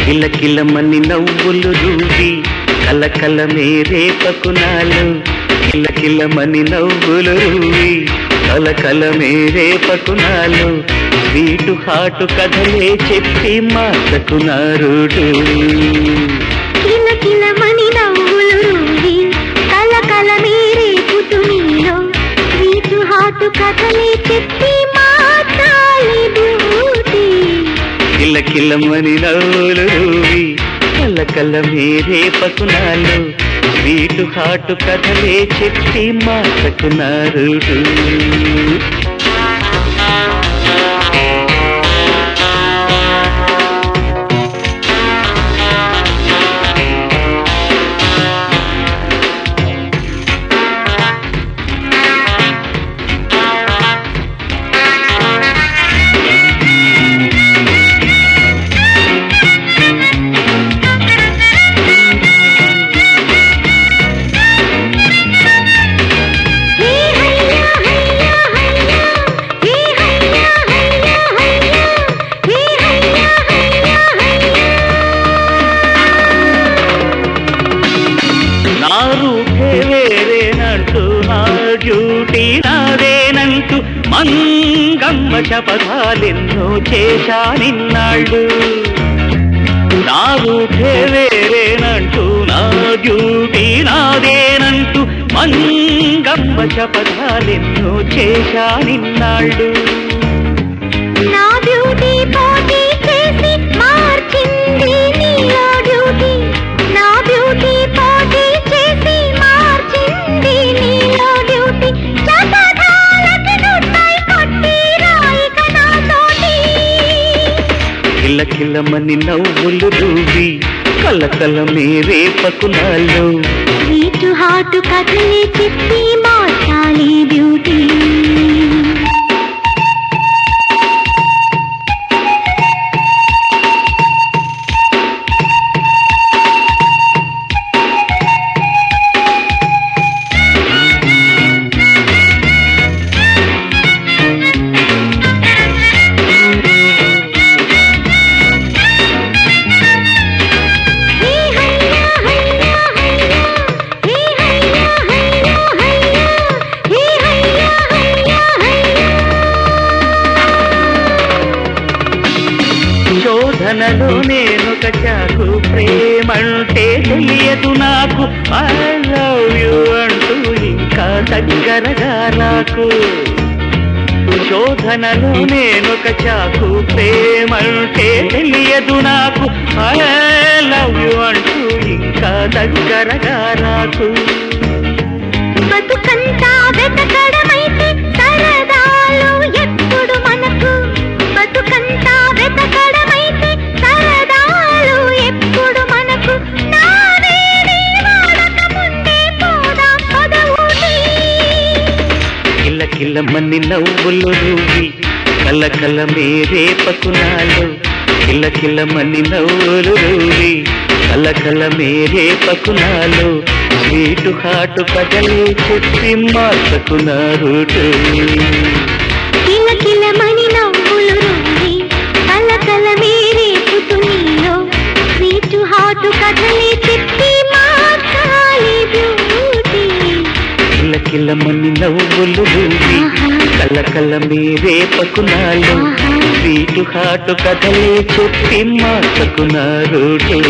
కిలకిలమని నవ్వులు రూపి కలకల మేరే పకునాలు కిలకిలమని నవ్వులు రూపి కలకల మేరే పకునాలు స్వీటు హాటు కథలే చెప్పి మార్చకునారుడు కిలకిలమని నవ్వులు రూపి కలకల మేరే పుతునిలో స్వీటు హాటు కథలే చెప్పి మార్చాలి బ్యూటీ కిలకిలమని నవ్వులు రూపి కలకల మేరే పకునాలు స్వీటు హాటు కథలే చెప్పి మార్చకునారుడు డ్యూటీ నాదేనంటూ మంగమ్మ శపథాలెన్నో చేశా నిన్నాళ్ళు నా రూపే వేరేనంటూ నా డ్యూటీ నాదేనంటూ మంగమ్మ శపథాలెన్నో చేశా నిన్నాళ్ళు నా బ్యూటీ పోటీ చేసి మార్చింది నీలో డ్యూటీ నా బ్యూటీ పోటీ చేసి మార్చింది నీలో డ్యూటీ శపథాలకి గుడ్డై కొట్టి రాయిక నాతోటి కిలకిలమని నవ్వులు రూపి కలకల మేరే పకునాలు స్వీటు హాటు కథలే చెప్పి మార్చాలి బ్యూటీ శోధనలో నేనొక చాకు ప్రేమంటే తెలియదు నాకు ఐ లవ్ యు అంటూ ఇంకా దగ్గరగా నాకు శోధనలో నేనొక చాకు ప్రేమంటే తెలియదు నాకు ఐ లవ్ యు అంటూ ఇంకా దగ్గరగా నాకు బతుకంతా వెతకడమైతే సరదాలు ఎప్పుడు మనకు బతుకంతా వెతకడమైతే సరదాలు ఎప్పుడు మనకు నా వేడి వాడక ముందే పోదాం పదవుటి కిలకిలమని నవ్వులు రూపి కలకల మేరే పకునాలు కిలకిలమని నవ్వులు రూపి కలకల మేరే పకునాలు స్వీటు హాటు కథలే చెప్పి మార్చకునారుడు కిలకిలమని నవ్వులు రూపి కలకల మేరే పుతునిలో స్వీటు హాటు కథలే చెప్పి మార్చాలి బ్యూటీ కిలకిలమని నవ్వులు రూపి కలకల మేరే పకునాలు స్వీటు హాటు కథలే చెప్పి మార్చకునారుడు